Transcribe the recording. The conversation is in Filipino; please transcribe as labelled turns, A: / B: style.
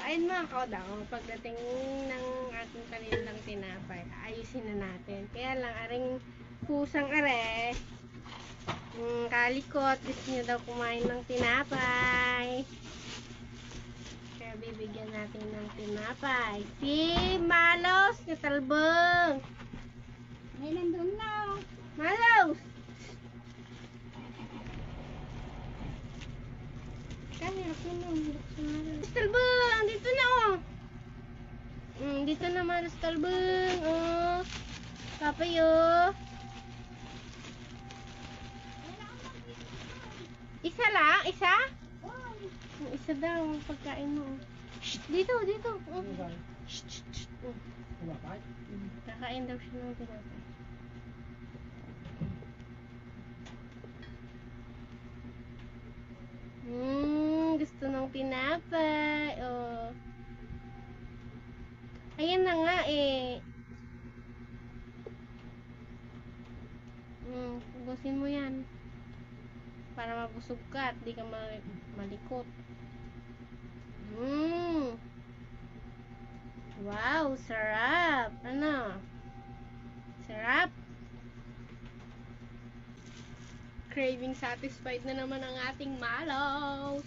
A: Kain mga kodang, pagdating ng ating kanilang tinapay, ayusin na natin. Kaya lang, aring pusang are, kalikot, gusto niya daw kumain ng tinapay. Kaya bibigyan natin ng tinapay. Si Malos na talbong.
B: Ay, nandun na.
A: Malos! Kaya ako nung buksan Malos. Talbong! Dito na oh! Dito na Malos talbong. Oh! Papay oh! Isa lang? Isa? Isa daw ang pagkain mo. Shh, dito, dito. Shh, shh, shh. Kakain daw siya ng tinapay. Gusto ng tinapay. Oh. Ayan na nga eh. Ubusin mo yan. Para mabusog ka at di ka malikot. Wow, sarap. Ano? Sarap. Craving satisfied na naman ang ating Malos.